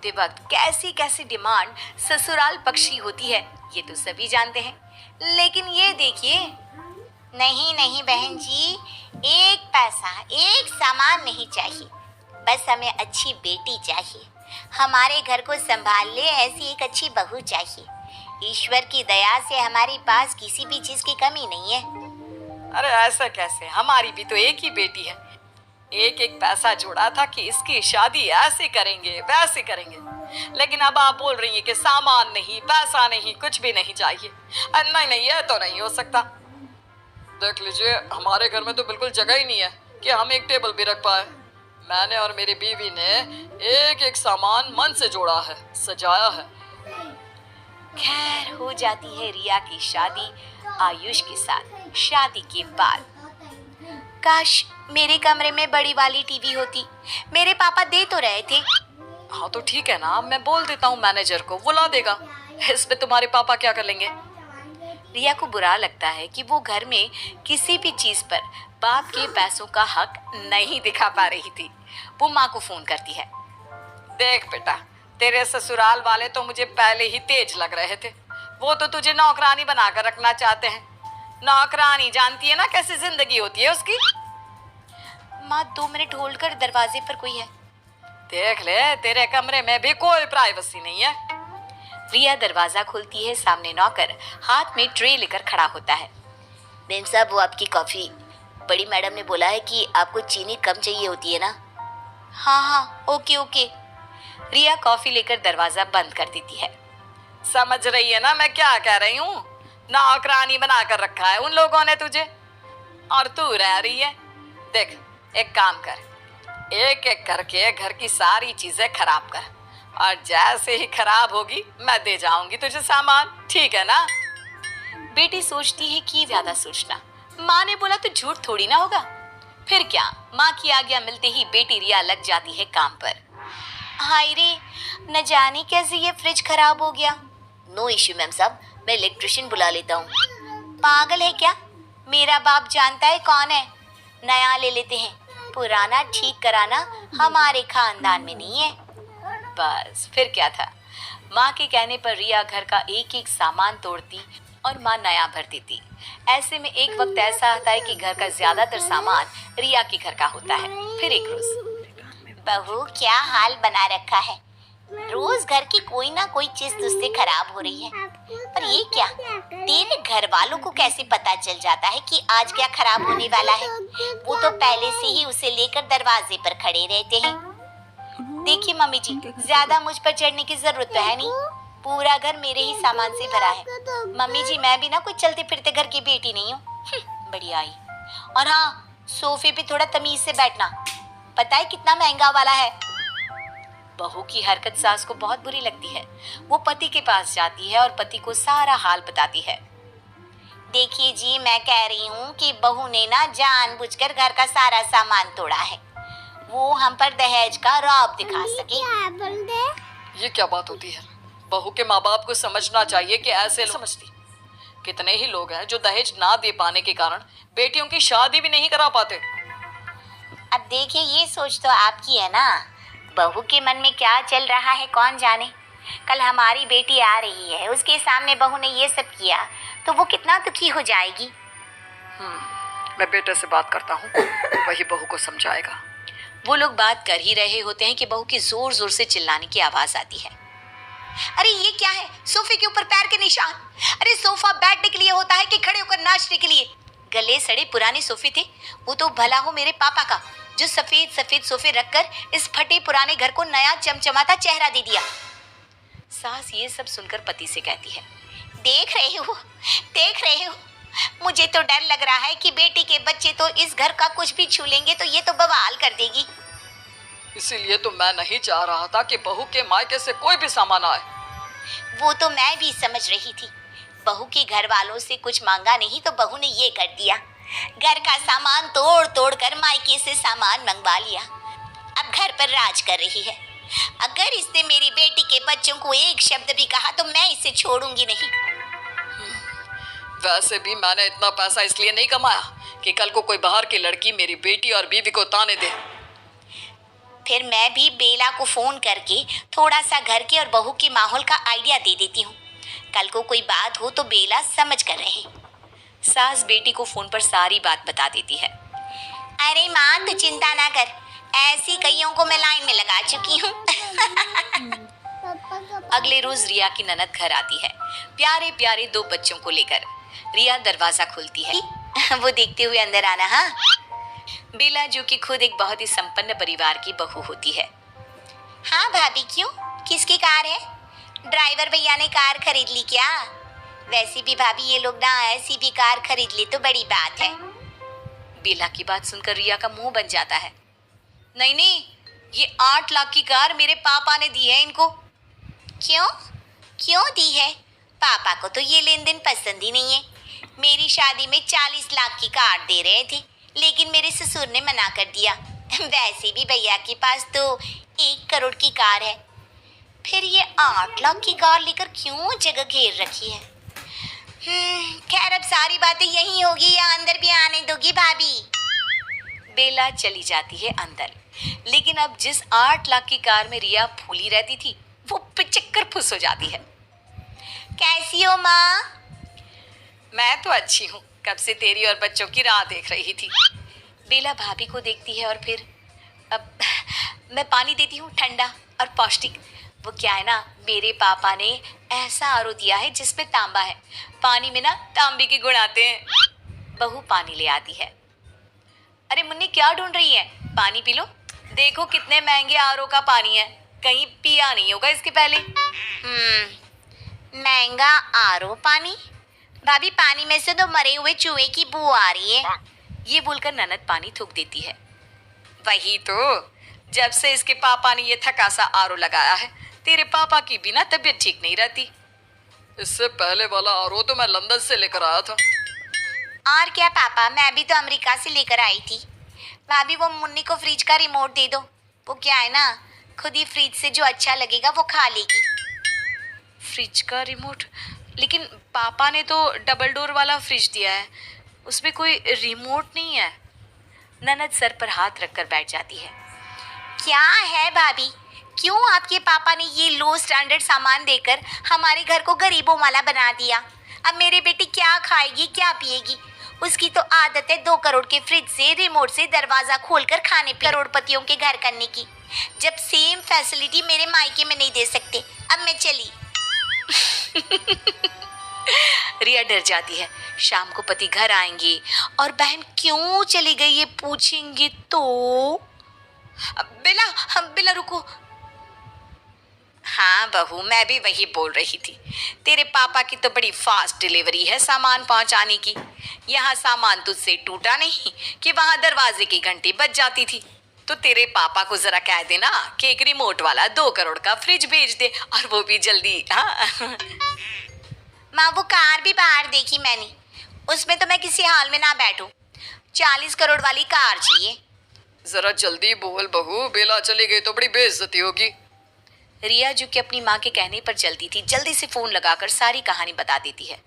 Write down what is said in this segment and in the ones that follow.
होते वक्त कैसी कैसी डिमांड ससुराल पक्ष की होती है ये तो सभी जानते हैं, लेकिन ये देखिए। नहीं नहीं बहन जी, एक पैसा एक सामान नहीं चाहिए, बस हमें अच्छी बेटी चाहिए। हमारे घर को संभाल ले ऐसी एक अच्छी बहू चाहिए। ईश्वर की दया से हमारे पास किसी भी चीज की कमी नहीं है। अरे ऐसा कैसे, हमारी भी तो एक ही बेटी है। एक एक पैसा जोड़ा था कि इसकी शादी ऐसे करेंगे वैसे करेंगे, लेकिन अब आप बोल रही हैं कि सामान नहीं, पैसा नहीं, कुछ भी नहीं चाहिए। नहीं नहीं, ये तो नहीं हो सकता। देख लीजिए, हमारे घर में तो बिल्कुल जगह ही नहीं है कि हम एक टेबल भी रख पाए। मैंने और मेरी बीवी ने एक एक सामान मन से जोड़ा है, सजाया है। खैर, हो जाती है रिया की शादी आयुष के साथ। शादी के बाद काश मेरे कमरे में बड़ी वाली टीवी होती, मेरे पापा दे तो रहे थे। हाँ तो ठीक है ना, मैं बोल देता हूँ मैनेजर को, वो ला देगा। इस पे तुम्हारे पापा क्या कर लेंगे? रिया को बुरा लगता है कि वो घर में किसी भी चीज पर बाप के पैसों का हक नहीं दिखा पा रही थी। वो माँ को फोन करती है। देख बेटा, तेरे ससुराल वाले तो मुझे पहले ही तेज लग रहे थे। वो तो तुझे नौकरानी बनाकर रखना चाहते हैं। नौकरानी जानती है ना कैसी जिंदगी होती है उसकी। माँ 2 मिनट होल्ड कर, दरवाजे पर कोई है। देख ले, तेरे कमरे में भी कोई प्राइवेसी नहीं है। रिया दरवाजा खोलती है। सामने नौकर हाथ में ट्रे लेकर खड़ा होता है। मैम साहब, वो आपकी कॉफी। बड़ी मैडम ने बोला है कि आपको चीनी कम चाहिए होती है ना। हाँ हाँ, ओके ओके। रिया कॉफी लेकर दरवाजा बंद कर देती है। समझ रही है ना मैं क्या कह रही हूँ? नौकरानी बनाकर रखा है उन लोगों ने तुझे, और तू रह रही है। देख, एक काम कर, एक एक करके घर की सारी चीजें खराब कर, और जैसे ही खराब होगी मैं दे जाऊंगी तुझे सामान, ठीक है ना? बेटी सोचती है कि ज्यादा सोचना, माँ ने बोला तो झूठ थोड़ी ना होगा। फिर क्या, माँ की आज्ञा मिलते ही बेटी रिया लग जाती है काम पर। हाय रे, न जाने कैसे ये फ्रिज खराब हो गया। नो इश्यू मैम साहब, मैं इलेक्ट्रिशियन बुला लेता हूँ। पागल है क्या? मेरा बाप जानता है कौन है। नया ले लेते हैं, पुराना ठीक कराना हमारे खानदान में नहीं है। बस फिर क्या था, माँ के कहने पर रिया घर का एक एक सामान तोड़ती और माँ नया भर देती। ऐसे में एक वक्त ऐसा आता है कि घर का ज्यादातर सामान रिया के घर का होता है। फिर एक रोज, बहू क्या हाल बना रखा है, रोज घर की कोई ना कोई चीज तुझसे खराब हो रही है। पर ये क्या, तेरे घर वालों को कैसे पता चल जाता है कि आज क्या खराब होने वाला है? वो तो पहले से ही उसे लेकर दरवाजे पर खड़े रहते हैं। देखिए मम्मी जी, ज्यादा मुझ पर चढ़ने की जरूरत तो है नहीं, पूरा घर मेरे ही सामान से भरा है। मम्मी जी, मैं भी ना कोई चलते फिरते घर की बेटी नहीं हूँ। बड़ी आई। और हाँ, सोफे पे थोड़ा तमीज से बैठना, पता है कितना महंगा वाला है। बहू की हरकत सास को बहुत बुरी लगती है। वो पति के पास जाती है और पति को सारा हाल बताती है। देखिए जी, मैं कह रही हूँ कि बहू ने ना जानबूझकर घर का सारा सामान तोड़ा है, वो हम पर दहेज का रौब दिखा सके। ये क्या बात होती है? बहू के माँ बाप को समझना चाहिए कि ऐसे समझती। कितने ही लोग हैं जो दहेज ना दे पाने के कारण बेटियों की शादी भी नहीं करा पाते। अब देखिए, ये सोच तो आपकी है ना, बहू के मन में क्या चल रहा है कौन जाने। कल हमारी बेटी आ रही है, उसके सामने बहू ने ये सब किया तो वो कितना दुखी हो जाएगी। मैं बेटे से बात करता हूँ, वही बहू को समझाएगा। वो लोग बात कर ही रहे होते हैं कि बहू की जोर जोर से चिल्लाने की आवाज आती है। अरे ये क्या है, सोफे के ऊपर पैर के निशान। अरे सोफा बैठने के लिए होता है कि खड़े होकर नाचने के लिए? गले सड़े पुराने सोफे थे, वो तो भला हो मेरे पापा का, जो सफेद सफेद सोफे रखकर इस फटे पुराने घर को नया चमचमाता चेहरा दे दिया। सास ये सब सुनकर पति से कहती है, देख रहे हो, मुझे तो डर लग रहा है कि बेटी के बच्चे तो इस घर का कुछ भी छू लेंगे तो ये तो बवाल कर देगी। इसीलिए तो मैं नहीं चाह रहा था कि बहू के मायके से कोई भी सामान आए। वो तो मैं भी समझ रही थी, बहू के घर वालों से कुछ मांगा नहीं तो बहू ने ये कर दिया, घर का सामान तोड़ तोड़ कर मायके से सामान मंगवा लिया। अब घर पर राज कर रही है। अगर इसने मेरी बेटी के बच्चों को एक शब्द भी कहा तो मैं इसे छोड़ूंगी नहीं। वैसे भी मैंने इतना पैसा इसलिए नहीं कमाया कि कल को कोई बाहर की लड़की मेरी बेटी और बीवी को ताने दे। फिर मैं भी बेला को फोन करके थोड़ा सा घर के और बहू के माहौल का आइडिया दे देती हूँ। कल को कोई बात हो तो बेला समझ कर रहे। सास बेटी को फोन पर सारी बात बता देती है। अरे माँ तू चिंता ना कर, ऐसी कईयों को मैं लाइन में लगा चुकी हूँ। अगले रोज रिया की ननद घर आती है, प्यारे प्यारे 2 बच्चों को लेकर। रिया दरवाजा खोलती है। वो देखते हुए अंदर आना। हाँ बेला जो कि खुद एक बहुत ही संपन्न परिवार की बहू होती है। हाँ भाभी, क्यों, किसकी कार है? ड्राइवर भैया ने कार खरीद ली क्या? वैसे भी भाभी ये लोग ना ऐसी भी कार खरीद ले तो बड़ी बात है। बेला की बात सुनकर रिया का मुंह बन जाता है। नहीं नहीं, ये 8 लाख की कार मेरे पापा ने दी है इनको। क्यों क्यों दी है? पापा को तो ये लेन देन पसंद ही नहीं है। मेरी शादी में 40 लाख की कार दे रहे थे, लेकिन मेरे ससुर ने मना कर दिया। वैसे भी भैया के पास तो 1 करोड़ की कार है, फिर ये 8 लाख की कार लेकर क्यों जगह घेर रखी है? खैर अब सारी बातें यही होगी या अंदर भी आने दोगी भाभी? बेला चली जाती है अंदर, लेकिन अब जिस 8 लाख की कार में रिया फूली रहती थी वो पिचक्कर फुस हो जाती है। कैसी हो माँ? मैं तो अच्छी हूँ, कब से तेरी और बच्चों की राह देख रही थी। बेला भाभी को देखती है और फिर अब मैं पानी देती हूँ ठंडा और पौष्टिक। वो क्या है ना, मेरे पापा ने ऐसा आरओ दिया है जिसमें तांबा है, पानी में ना तांबे के गुण आते हैं। बहू पानी ले आती है। अरे मुन्नी क्या ढूंढ रही है? पानी पी लो, देखो कितने महंगे आरओ का पानी है, कहीं पिया नहीं होगा इसके पहले। महंगा आरओ पानी? भाभी पानी में से तो मरे हुए चूहे की बू आ रही है। ये बोलकर ननद पानी थूक देती है। वही तो, जब से इसके पापा ने ये थका सा आरओ लगाया है, तेरे पापा की भी ना तबीयत ठीक नहीं रहती। इससे पहले वाला आरओ तो मैं लंदन से लेकर आया था। और क्या पापा, मैं भी तो अमेरिका से लेकर आई थी। भाभी वो मुन्नी को फ्रिज का रिमोट दे दो, वो क्या है ना, खुद ही फ्रिज से जो अच्छा लगेगा वो खा लेगी। फ्रिज का रिमोट? लेकिन पापा ने तो डबल डोर वाला फ्रिज दिया है, उसमें कोई रिमोट नहीं है। ननद सर पर हाथ रखकर बैठ जाती है। क्या है भाभी, क्यों आपके पापा ने ये लो स्टैंडर्ड सामान देकर हमारे घर को गरीबों वाला बना दिया? अब मेरी बेटी क्या खाएगी, क्या पिएगी? उसकी तो आदत है 2 करोड़ के फ्रिज से रिमोट से दरवाजा खोलकर खाने करोड़पतियों के घर करने की, जब सेम फैसिलिटी मेरे मायके में नहीं दे सकते। अब मैं चली। रिया डर जाती है, शाम को पति घर आएंगे और बहन क्यों चली गई ये पूछेंगे तो। बेला बेला रुको। हाँ बहू, मैं भी वही बोल रही थी, तेरे पापा की तो बड़ी फास्ट डिलीवरी है सामान पहुंचाने की। यहाँ सामान तुझसे टूटा नहीं कि वहां दरवाजे की घंटी बज जाती थी। तो तेरे पापा को जरा कह देना कि एक रिमोट वाला 2 करोड़ का फ्रिज भेज दे, और वो भी जल्दी। हाँ माँ वो कार भी बाहर देखी मैंने, उसमें तो मैं किसी हाल में ना बैठूं। 40 करोड़ वाली कार चाहिए। जरा जल्दी बोल बहू, बेला चली गई तो बड़ी बेइज्जती होगी। रिया जो कि अपनी माँ के कहने पर चलती थी, जल्दी से फोन लगाकर सारी कहानी बता देती है।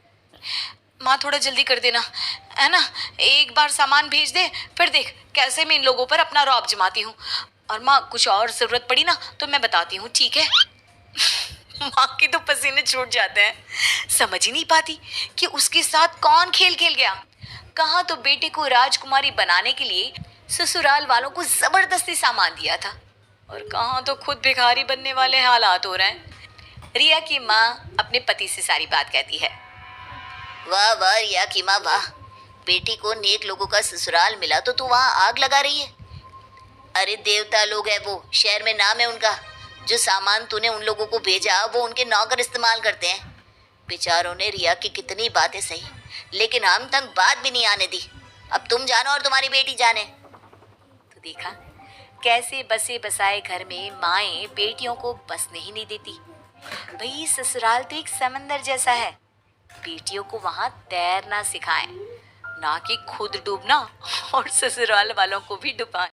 माँ थोड़ा जल्दी कर देना, है ना, एक बार सामान भेज दे, फिर देख कैसे मैं इन लोगों पर अपना रौब जमाती हूँ। और माँ कुछ और जरूरत पड़ी ना तो मैं बताती हूँ, ठीक है? माँ के तो पसीने छूट जाते हैं, समझ ही नहीं पाती कि उसके साथ कौन खेल खेल गया। कहाँ तो बेटे को राजकुमारी बनाने के लिए ससुराल वालों को जबरदस्ती सामान दिया था, और कहाँ तो खुद भिखारी बनने वाले हालात हो रहे हैं। रिया की माँ अपने पति से सारी बात कहती है। वाह वाह रिया की माँ वाह, बेटी को नेक लोगों का ससुराल मिला तो तू वहाँ आग लगा रही है। अरे देवता लोग है वो, शहर में नाम है उनका। जो सामान तूने उन लोगों को भेजा वो उनके नौकर इस्तेमाल करते हैं। बेचारों ने रिया की कितनी बातें सही, लेकिन हम तक बात भी नहीं आने दी। अब तुम जानो और तुम्हारी बेटी जाने। तो देखा कैसे बसे बसाए घर में माएं बेटियों को बसने ही नहीं देती। भाई ससुराल तो एक समंदर जैसा है, बेटियों को वहां तैरना सिखाएं, ना कि खुद डूबना और ससुराल वालों को भी डुबाएं।